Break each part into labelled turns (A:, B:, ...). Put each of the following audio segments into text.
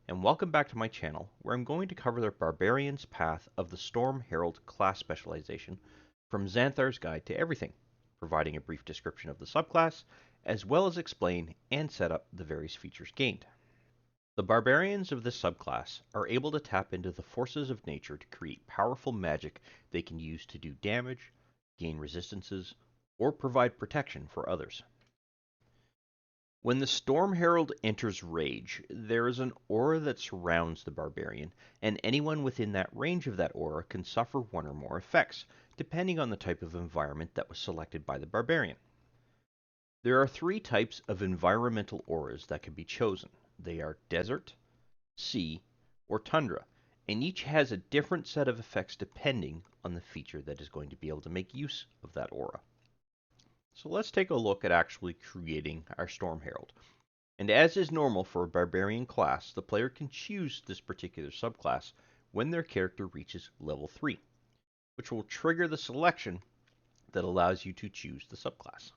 A: and welcome back to my channel, where I'm going to cover the Barbarian's path of the Storm Herald class specialization from Xanathar's Guide to Everything, providing a brief description of the subclass, as well as explain and set up the various features gained. The Barbarians of this subclass are able to tap into the forces of nature to create powerful magic they can use to do damage, gain resistances, or provide protection for others. When the Storm Herald enters Rage, there is an aura that surrounds the Barbarian, and anyone within that range of that aura can suffer one or more effects, depending on the type of environment that was selected by the Barbarian. There are three types of environmental auras that can be chosen. They are Desert, Sea, or Tundra, and each has a different set of effects depending on the feature that is going to be able to make use of that aura. So let's take a look at actually creating our Storm Herald. And as is normal for a Barbarian class, the player can choose this particular subclass when their character reaches level 3, which will trigger the selection that allows you to choose the subclass.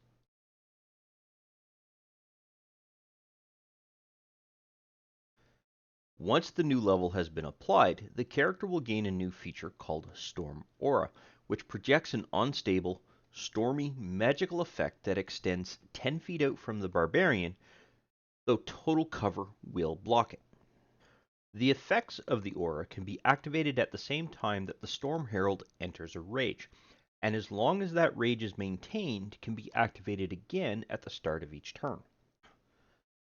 A: Once the new level has been applied, the character will gain a new feature called Storm Aura, which projects an unstable, stormy, magical effect that extends 10 feet out from the Barbarian, though total cover will block it. The effects of the aura can be activated at the same time that the Storm Herald enters a rage, and as long as that rage is maintained, can be activated again at the start of each turn.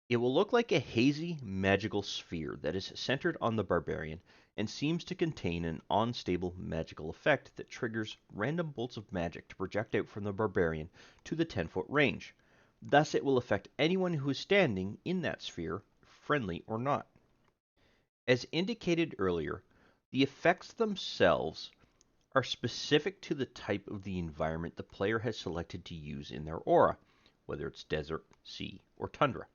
A: It will look like a hazy, magical sphere that is centered on the Barbarian and seems to contain an unstable magical effect that triggers random bolts of magic to project out from the Barbarian to the 10-foot range. Thus, it will affect anyone who is standing in that sphere, friendly or not. As indicated earlier, the effects themselves are specific to the type of the environment the player has selected to use in their aura, whether it's desert, sea, or tundra.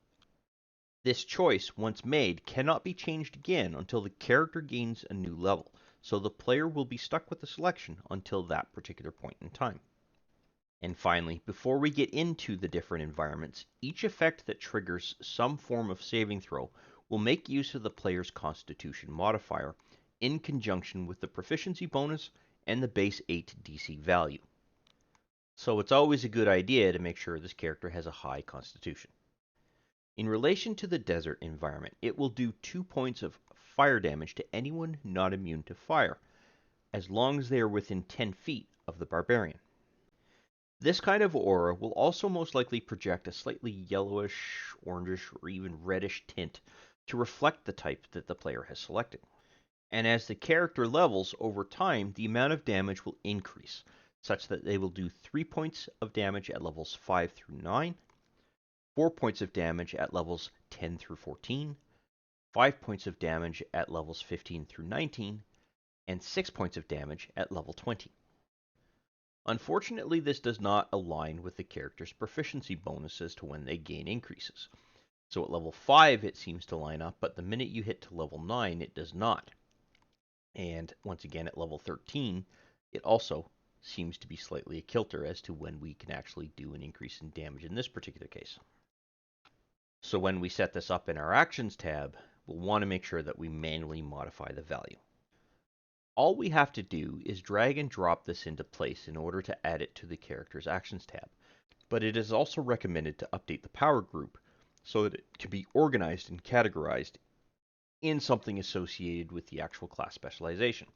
A: This choice, once made, cannot be changed again until the character gains a new level, so the player will be stuck with the selection until that particular point in time. And finally, before we get into the different environments, each effect that triggers some form of saving throw will make use of the player's Constitution modifier in conjunction with the proficiency bonus and the base 8 DC value. So it's always a good idea to make sure this character has a high Constitution. In relation to the desert environment, it will do 2 points of fire damage to anyone not immune to fire, as long as they are within 10 feet of the Barbarian. This kind of aura will also most likely project a slightly yellowish, orangish, or even reddish tint to reflect the type that the player has selected. And as the character levels over time, the amount of damage will increase, such that they will do 3 points of damage at levels 5 through 9, 4 points of damage at levels 10 through 14, 5 points of damage at levels 15 through 19, and 6 points of damage at level 20. Unfortunately, this does not align with the character's proficiency bonuses to when they gain increases. So at level 5 it seems to line up, but the minute you hit to level 9 it does not. And once again at level 13 it also seems to be slightly a kilter as to when we can actually do an increase in damage in this particular case. So when we set this up in our Actions tab, we'll want to make sure that we manually modify the value. All we have to do is drag and drop this into place in order to add it to the Character's Actions tab, but it is also recommended to update the power group so that it can be organized and categorized in something associated with the actual class specialization.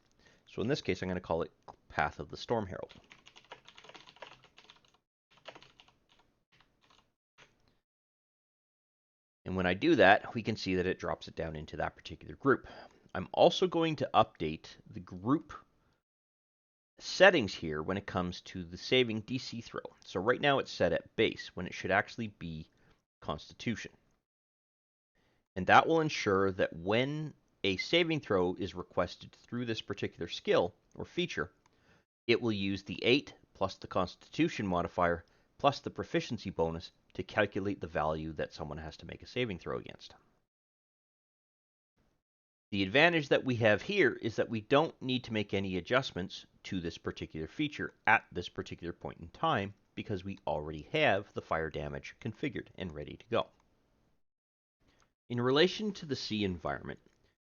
A: So in this case, I'm going to call it Path of the Storm Herald. And when I do that, we can see that it drops it down into that particular group. I'm also going to update the group settings here when it comes to the saving DC throw. So right now it's set at base when it should actually be Constitution. And that will ensure that when a saving throw is requested through this particular skill or feature, it will use the 8 plus the Constitution modifier plus the proficiency bonus to calculate the value that someone has to make a saving throw against. The advantage that we have here is that we don't need to make any adjustments to this particular feature at this particular point in time because we already have the fire damage configured and ready to go. In relation to the sea environment,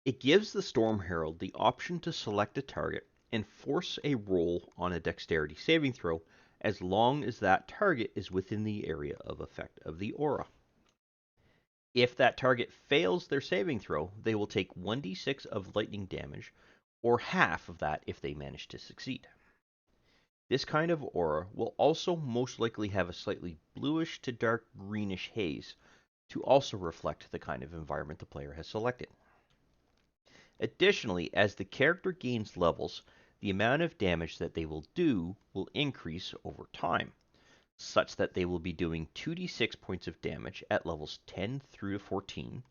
A: It gives the Storm Herald the option to select a target and force a roll on a dexterity saving throw as long as that target is within the area of effect of the aura. If that target fails their saving throw, they will take 1d6 of lightning damage, or half of that if they manage to succeed. This kind of aura will also most likely have a slightly bluish to dark greenish haze to also reflect the kind of environment the player has selected. Additionally, as the character gains levels, the amount of damage that they will do will increase over time, such that they will be doing 2d6 points of damage at levels 10 through to 14,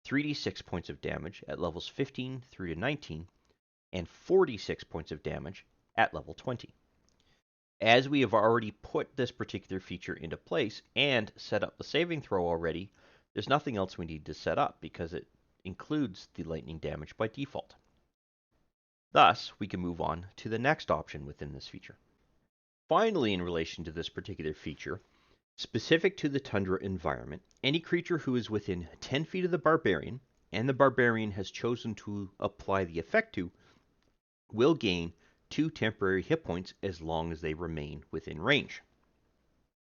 A: 3d6 points of damage at levels 15 through to 19, and 46 points of damage at level 20. As we have already put this particular feature into place and set up the saving throw already, there's nothing else we need to set up because it includes the lightning damage by default. Thus, we can move on to the next option within this feature. Finally, in relation to this particular feature, specific to the tundra environment, any creature who is within 10 feet of the Barbarian, and the Barbarian has chosen to apply the effect to, will gain 2 temporary hit points as long as they remain within range.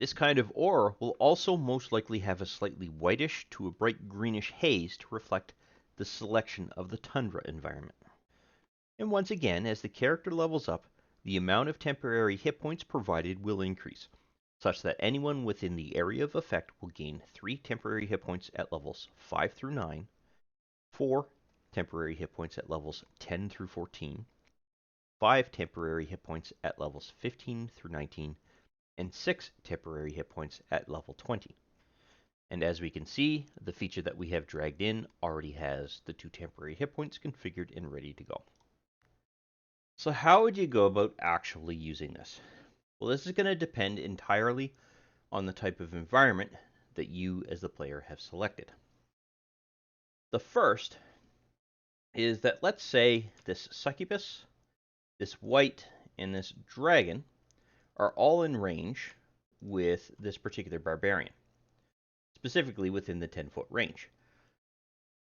A: This kind of aura will also most likely have a slightly whitish to a bright greenish haze to reflect the selection of the tundra environment. And once again, as the character levels up, the amount of temporary hit points provided will increase, such that anyone within the area of effect will gain 3 temporary hit points at levels 5 through 9, 4 temporary hit points at levels 10 through 14, 5 temporary hit points at levels 15 through 19, and 6 temporary hit points at level 20. And as we can see, the feature that we have dragged in already has the 2 temporary hit points configured and ready to go. So how would you go about actually using this? Well, this is going to depend entirely on the type of environment that you as the player have selected. The first is that let's say this succubus, this white, and this dragon are all in range with this particular barbarian, specifically within the 10-foot range.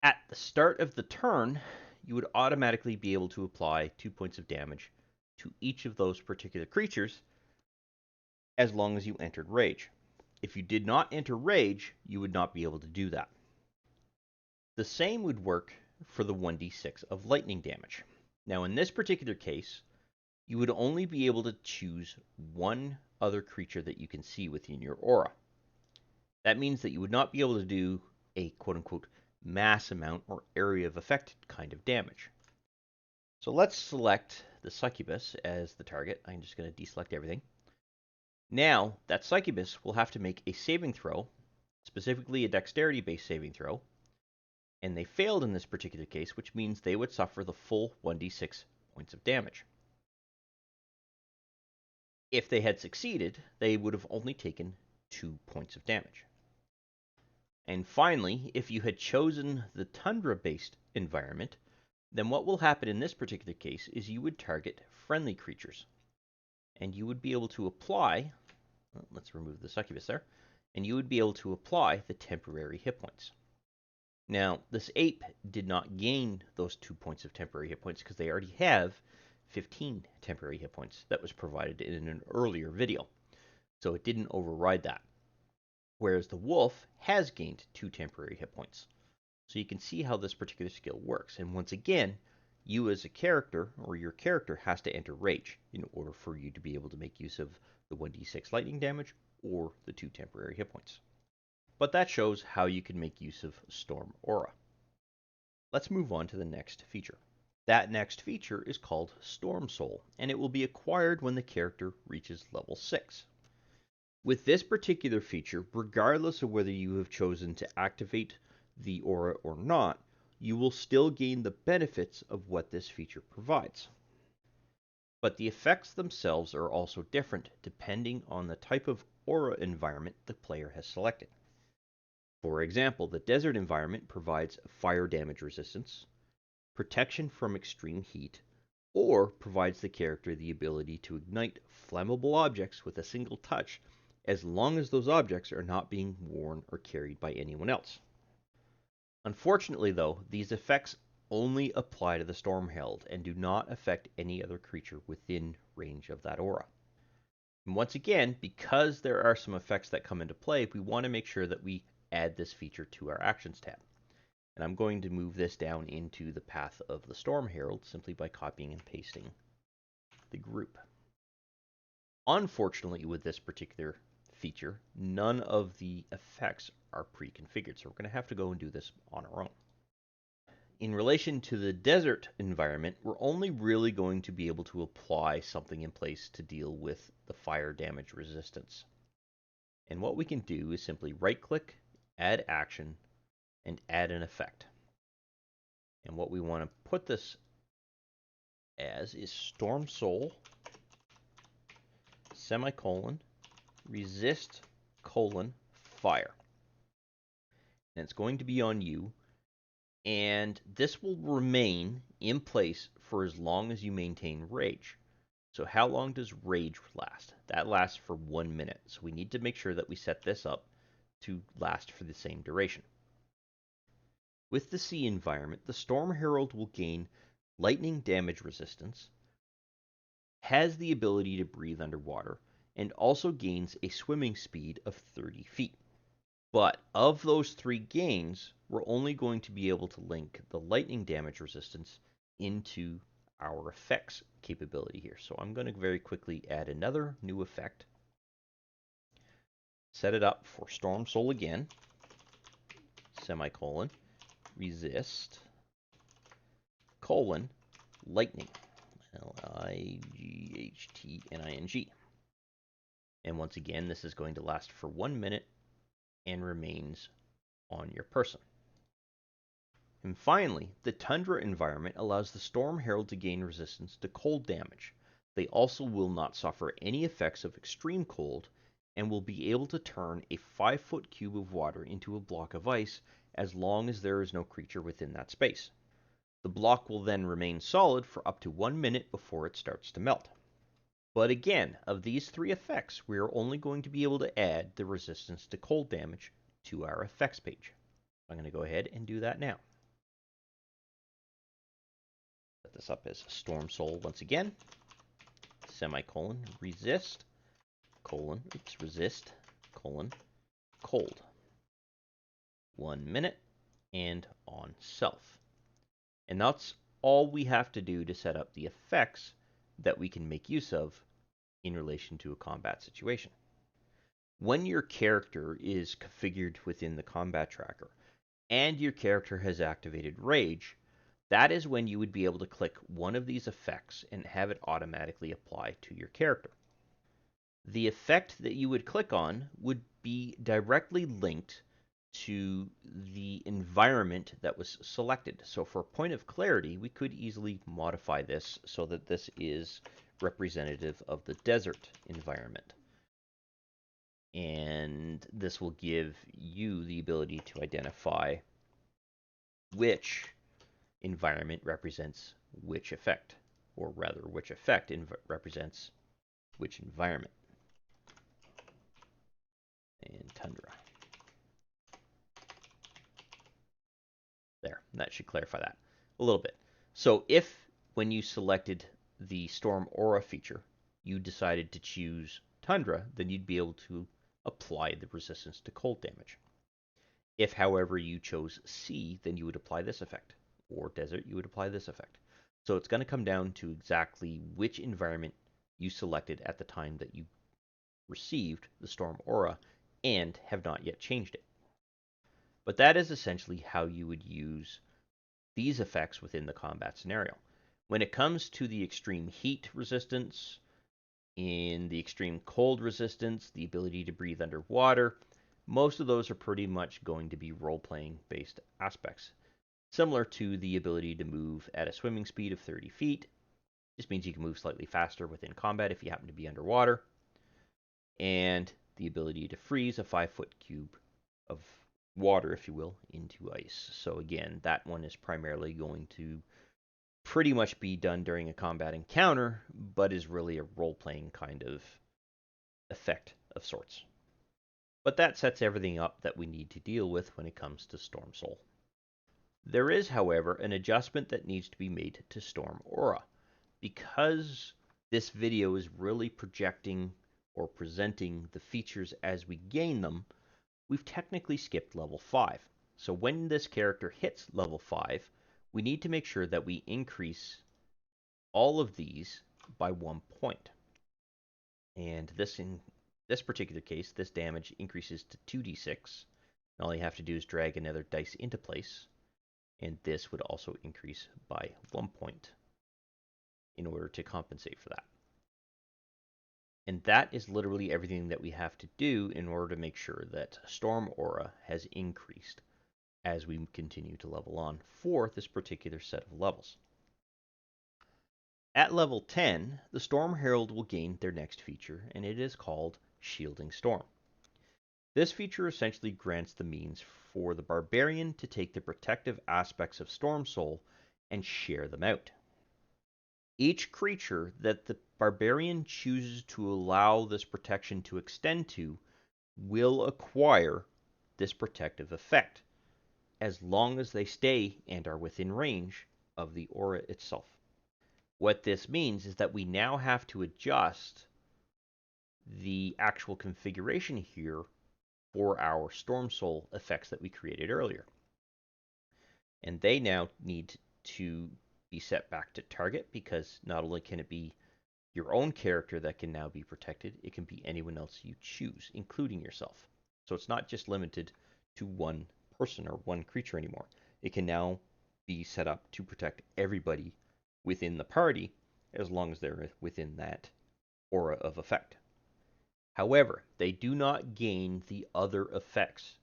A: At the start of the turn, you would automatically be able to apply 2 points of damage to each of those particular creatures as long as you entered rage. If you did not enter rage, you would not be able to do that. The same would work for the 1d6 of lightning damage. Now in this particular case, you would only be able to choose one other creature that you can see within your aura. That means that you would not be able to do a quote-unquote mass amount or area of effect kind of damage. So let's select the succubus as the target. I'm just going to deselect everything. Now, that succubus will have to make a saving throw, specifically a dexterity-based saving throw, and they failed in this particular case, which means they would suffer the full 1d6 points of damage. If they had succeeded, they would have only taken 2 points of damage. And finally, if you had chosen the tundra-based environment, then what will happen in this particular case is you would target friendly creatures. And you would be able to apply, let's remove the succubus there, and you would be able to apply the temporary hit points. Now, this ape did not gain those 2 points of temporary hit points because they already have 15 temporary hit points that was provided in an earlier video. So it didn't override that. Whereas the wolf has gained 2 temporary hit points. So you can see how this particular skill works. And once again, you as a character, or your character, has to enter rage in order for you to be able to make use of the 1d6 lightning damage or the 2 temporary hit points. But that shows how you can make use of Storm Aura. Let's move on to the next feature. That next feature is called Storm Soul, and it will be acquired when the character reaches level 6. With this particular feature, regardless of whether you have chosen to activate the aura or not, you will still gain the benefits of what this feature provides. But the effects themselves are also different depending on the type of aura environment the player has selected. For example, the desert environment provides fire damage resistance, protection from extreme heat, or provides the character the ability to ignite flammable objects with a single touch as long as those objects are not being worn or carried by anyone else. Unfortunately, though, these effects only apply to the Storm Herald and do not affect any other creature within range of that aura. And once again, because there are some effects that come into play, we want to make sure that we add this feature to our Actions tab. And I'm going to move this down into the path of the Storm Herald simply by copying and pasting the group. Unfortunately, with this particular feature, none of the effects are pre-configured, so we're going to have to go and do this on our own. In relation to the desert environment, we're only really going to be able to apply something in place to deal with the fire damage resistance. And what we can do is simply right-click, add action, and add an effect. And what we want to put this as is Storm Soul, semicolon, resist, colon, fire. And it's going to be on you, and this will remain in place for as long as you maintain rage. So how long does rage last? That lasts for 1 minute. So we need to make sure that we set this up to last for the same duration. With the sea environment, the Storm Herald will gain lightning damage resistance, has the ability to breathe underwater, and also gains a swimming speed of 30 feet. But of those 3 gains, we're only going to be able to link the lightning damage resistance into our effects capability here. So I'm going to very quickly add another new effect. Set it up for Storm Soul again, semicolon, resist, colon, lightning, Lightning. And once again, this is going to last for 1 minute and remains on your person. And finally, the Tundra environment allows the Storm Herald to gain resistance to cold damage. They also will not suffer any effects of extreme cold and will be able to turn a 5-foot cube of water into a block of ice as long as there is no creature within that space. The block will then remain solid for up to 1 minute before it starts to melt. But again, of these 3 effects, we are only going to be able to add the resistance to cold damage to our effects page. I'm going to go ahead and do that now. Set this up as Storm Soul once again, semicolon, resist, colon, resist, colon, cold. 1 minute and on self. And that's all we have to do to set up the effects that we can make use of in relation to a combat situation. When your character is configured within the combat tracker and your character has activated Rage, that is when you would be able to click one of these effects and have it automatically apply to your character. The effect that you would click on would be directly linked to the environment that was selected. So for point of clarity, we could easily modify this so that this is representative of the desert environment. And this will give you the ability to identify which environment represents which effect, or rather, which effect represents which environment. And Tundra. There, that should clarify that a little bit. So if, when you selected the Storm Aura feature, you decided to choose Tundra, then you'd be able to apply the resistance to cold damage. If, however, you chose Sea, then you would apply this effect. Or Desert, you would apply this effect. So it's going to come down to exactly which environment you selected at the time that you received the Storm Aura and have not yet changed it. But that is essentially how you would use these effects within the combat scenario. When it comes to the extreme heat resistance, in the extreme cold resistance, the ability to breathe underwater, most of those are pretty much going to be role-playing based aspects. Similar to the ability to move at a swimming speed of 30 feet. This means you can move slightly faster within combat if you happen to be underwater. And the ability to freeze a 5-foot cube of water, if you will, into ice. So again, that one is primarily going to pretty much be done during a combat encounter, but is really a role-playing kind of effect of sorts. But that sets everything up that we need to deal with when it comes to Storm Soul. There is, however, an adjustment that needs to be made to Storm Aura. Because this video is really projecting or presenting the features as we gain them, we've technically skipped level 5. So when this character hits level 5, we need to make sure that we increase all of these by 1 point. And this, in this particular case, this damage increases to 2d6. All you have to do is drag another dice into place, and this would also increase by 1 point in order to compensate for that. And that is literally everything that we have to do in order to make sure that Storm Aura has increased as we continue to level on for this particular set of levels. At level 10, the Storm Herald will gain their next feature, and it is called Shielding Storm. This feature essentially grants the means for the Barbarian to take the protective aspects of Storm Soul and share them out. Each creature that the Barbarian chooses to allow this protection to extend to will acquire this protective effect, as long as they stay and are within range of the aura itself. What this means is that we now have to adjust the actual configuration here for our Storm Soul effects that we created earlier. And they now need to be set back to target, because not only can it be your own character that can now be protected, it can be anyone else you choose, including yourself. So it's not just limited to one person or one creature anymore. It can now be set up to protect everybody within the party, as long as they're within that aura of effect. However, they do not gain the other effects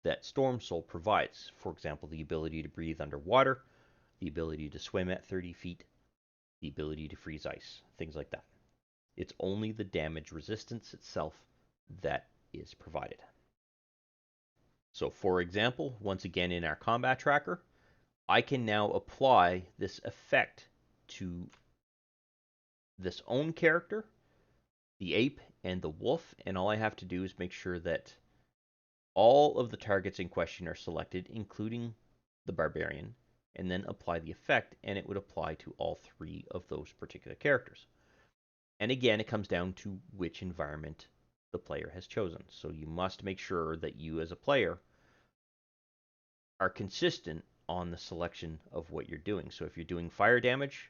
A: that Storm Soul provides. For example, the ability to breathe underwater, the ability to swim at 30 feet, the ability to freeze ice, things like that. It's only the damage resistance itself that is provided. So for example, once again in our combat tracker, I can now apply this effect to this own character, the ape, and the wolf, and all I have to do is make sure that all of the targets in question are selected, including the Barbarian, and then apply the effect, and it would apply to all 3 of those particular characters. And again, it comes down to which environment the player has chosen. So you must make sure that you as a player are consistent on the selection of what you're doing. So if you're doing fire damage,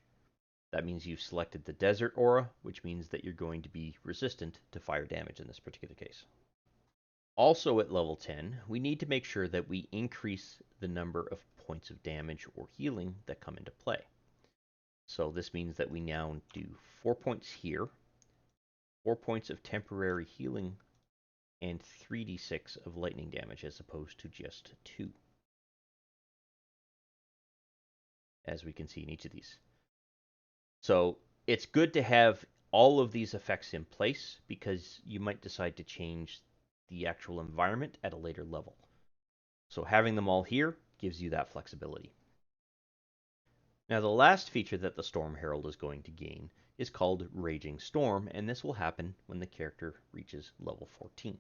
A: that means you've selected the desert aura, which means that you're going to be resistant to fire damage in this particular case. Also at level 10, we need to make sure that we increase the number of points of damage or healing that come into play. So this means that we now do 4 points here, 4 points of temporary healing, and 3d6 of lightning damage as opposed to just 2, as we can see in each of these. So it's good to have all of these effects in place, because you might decide to change the actual environment at a later level. So having them all here gives you that flexibility. Now the last feature that the Storm Herald is going to gain is called Raging Storm, and this will happen when the character reaches level 14.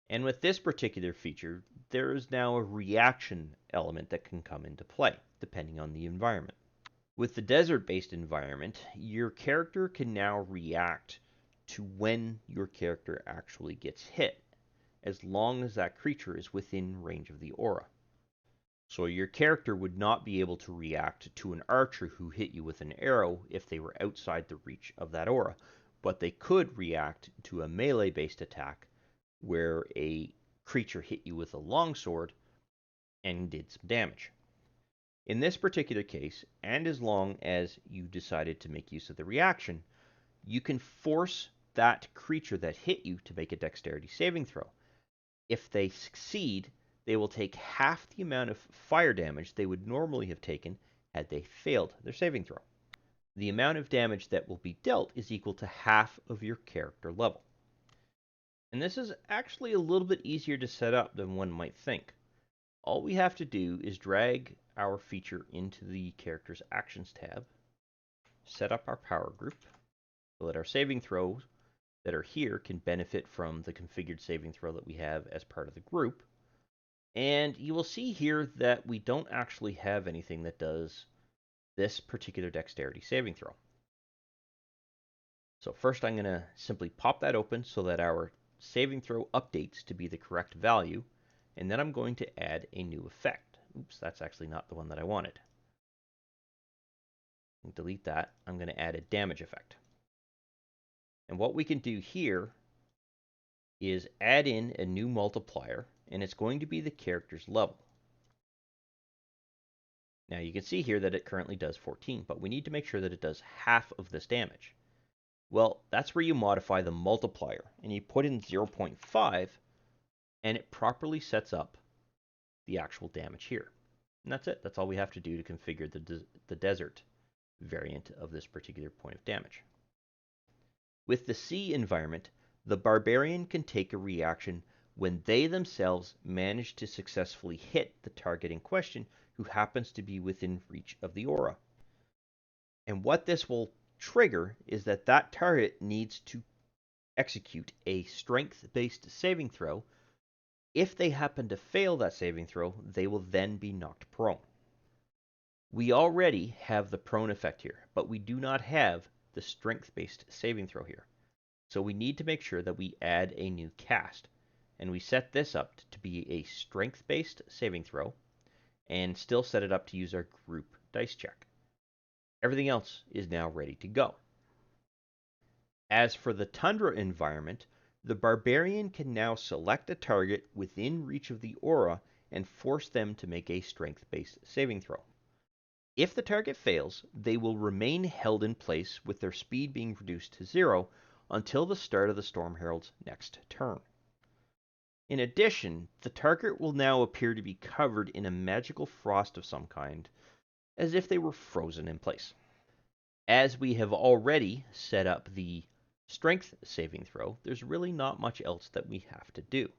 A: And with this particular feature, there is now a reaction element that can come into play, depending on the environment. With the desert-based environment, your character can now react to when your character actually gets hit, as long as that creature is within range of the aura. So your character would not be able to react to an archer who hit you with an arrow if they were outside the reach of that aura, but they could react to a melee-based attack where a creature hit you with a longsword and did some damage. In this particular case, and as long as you decided to make use of the reaction, you can force that creature that hit you to make a dexterity saving throw. If they succeed, they will take half the amount of fire damage they would normally have taken had they failed their saving throw. The amount of damage that will be dealt is equal to half of your character level. And this is actually a little bit easier to set up than one might think. All we have to do is drag our feature into the character's actions tab, set up our power group, so that our saving throws that are here can benefit from the configured saving throw that we have as part of the group. And you will see here that we don't actually have anything that does this particular dexterity saving throw. So first I'm going to simply pop that open so that our saving throw updates to be the correct value, and then I'm going to add a new effect. Oops, that's actually not the one that I wanted. Delete that. I'm going to add a damage effect. And what we can do here is add in a new multiplier, and it's going to be the character's level. Now you can see here that it currently does 14, but we need to make sure that it does half of this damage. Well, that's where you modify the multiplier, and you put in 0.5, and it properly sets up the actual damage here. And that's it. That's all we have to do to configure the desert variant of this particular point of damage. With the sea environment, the Barbarian can take a reaction when they themselves manage to successfully hit the target in question who happens to be within reach of the aura. And what this will trigger is that that target needs to execute a strength-based saving throw. If they happen to fail that saving throw, they will then be knocked prone. We already have the prone effect here, but we do not have the strength-based saving throw here. So we need to make sure that we add a new cast. And we set this up to be a strength-based saving throw, and still set it up to use our group dice check. Everything else is now ready to go. As for the tundra environment, the Barbarian can now select a target within reach of the aura and force them to make a strength-based saving throw. If the target fails, they will remain held in place with their speed being reduced to 0 until the start of the Storm Herald's next turn. In addition, the target will now appear to be covered in a magical frost of some kind, as if they were frozen in place. As we have already set up the strength saving throw, there's really not much else that we have to do.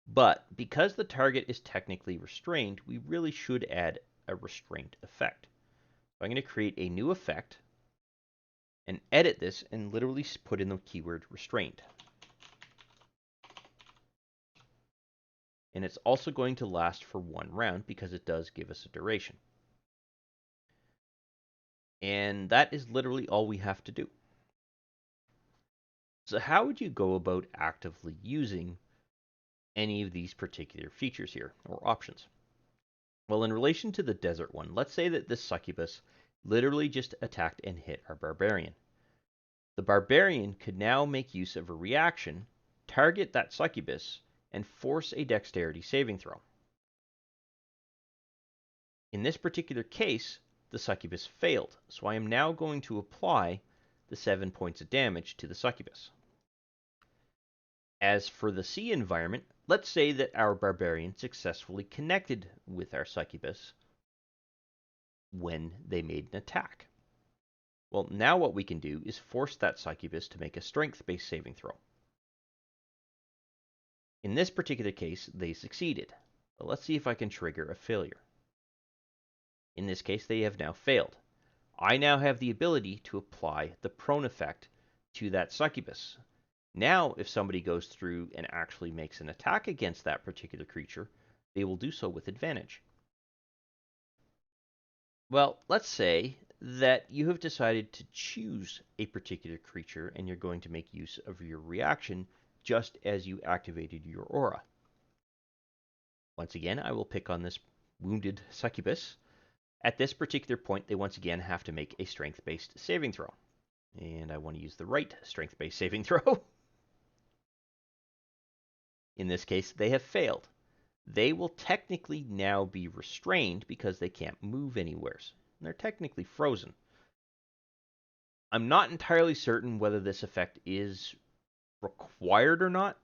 A: But because the target is technically restrained, we really should add a restraint effect. So I'm going to create a new effect and edit this and literally put in the keyword restrained. And it's also going to last for 1 round because it does give us a duration. And that is literally all we have to do. So how would you go about actively using any of these particular features here, or options? Well, in relation to the desert one, let's say that this succubus literally just attacked and hit our barbarian. The barbarian could now make use of a reaction, target that succubus, and force a dexterity saving throw. In this particular case, the succubus failed, so I am now going to apply the 7 points of damage to the succubus. As for the sea environment, let's say that our barbarian successfully connected with our succubus when they made an attack. Well, now what we can do is force that succubus to make a strength-based saving throw. In this particular case, they succeeded. But let's see if I can trigger a failure. In this case, they have now failed. I now have the ability to apply the prone effect to that succubus. Now, if somebody goes through and actually makes an attack against that particular creature, they will do so with advantage. Well, let's say that you have decided to choose a particular creature and you're going to make use of your reaction just as you activated your aura. Once again, I will pick on this wounded succubus. At this particular point, they once again have to make a strength-based saving throw. And I want to use the right strength-based saving throw. In this case, they have failed. They will technically now be restrained because they can't move anywhere. They're technically frozen. I'm not entirely certain whether this effect is required or not,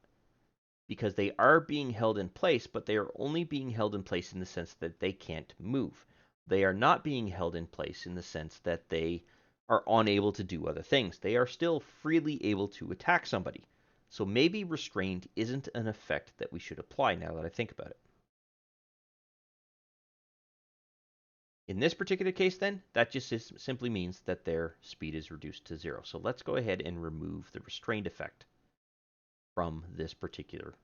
A: because they are being held in place, but they are only being held in place in the sense that they can't move. They are not being held in place in the sense that they are unable to do other things. They are still freely able to attack somebody. So maybe restrained isn't an effect that we should apply now that I think about it. In this particular case then, that just simply means that their speed is reduced to 0. So let's go ahead and remove the restrained effect from this particular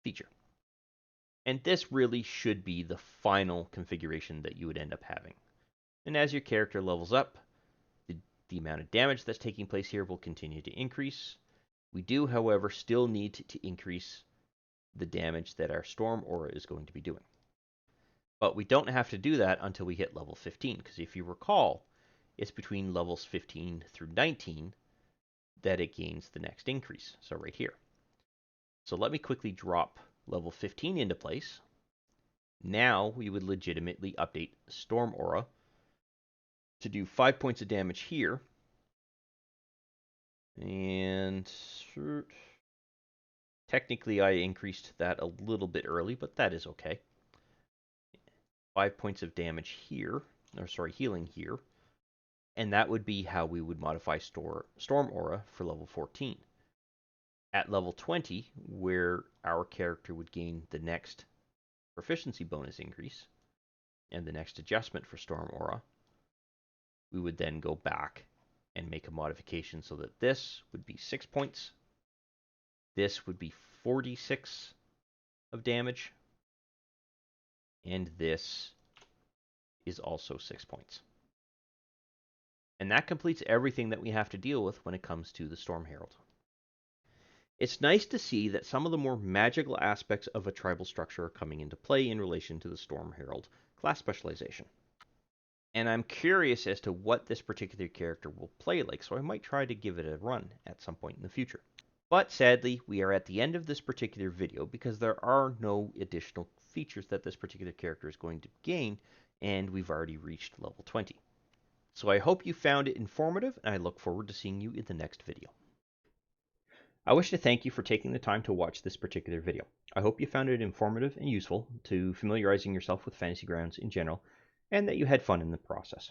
A: feature. And this really should be the final configuration that you would end up having. And as your character levels up, the amount of damage that's taking place here will continue to increase. We do, however, still need to increase the damage that our Storm Aura is going to be doing. But we don't have to do that until we hit level 15, because if you recall, it's between levels 15 through 19 that it gains the next increase. So right here. So let me quickly drop level 15 into place. Now we would legitimately update Storm Aura to do 5 points of damage here. And technically I increased that a little bit early, but that is okay. 5 points of damage here, or sorry, healing here. And that would be how we would modify Storm Aura for level 14. At level 20, where our character would gain the next proficiency bonus increase and the next adjustment for Storm Aura, we would then go back and make a modification so that this would be 6 points, this would be 46 of damage, and this is also 6 points. And that completes everything that we have to deal with when it comes to the Storm Herald. It's nice to see that some of the more magical aspects of a tribal structure are coming into play in relation to the Storm Herald class specialization. And I'm curious as to what this particular character will play like, so I might try to give it a run at some point in the future. But sadly, we are at the end of this particular video because there are no additional features that this particular character is going to gain, and we've already reached level 20. So I hope you found it informative, and I look forward to seeing you in the next video. I wish to thank you for taking the time to watch this particular video. I hope you found it informative and useful to familiarizing yourself with Fantasy Grounds in general, and that you had fun in the process.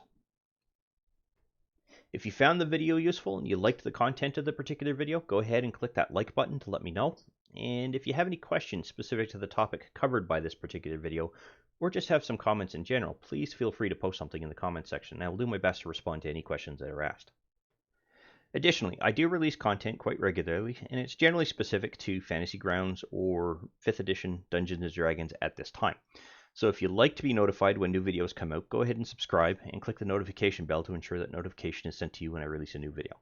A: If you found the video useful and you liked the content of the particular video, go ahead and click that like button to let me know. And if you have any questions specific to the topic covered by this particular video, or just have some comments in general, please feel free to post something in the comments section, and I will do my best to respond to any questions that are asked. Additionally, I do release content quite regularly, and it's generally specific to Fantasy Grounds or 5th edition Dungeons & Dragons at this time. So if you'd like to be notified when new videos come out, go ahead and subscribe and click the notification bell to ensure that notification is sent to you when I release a new video.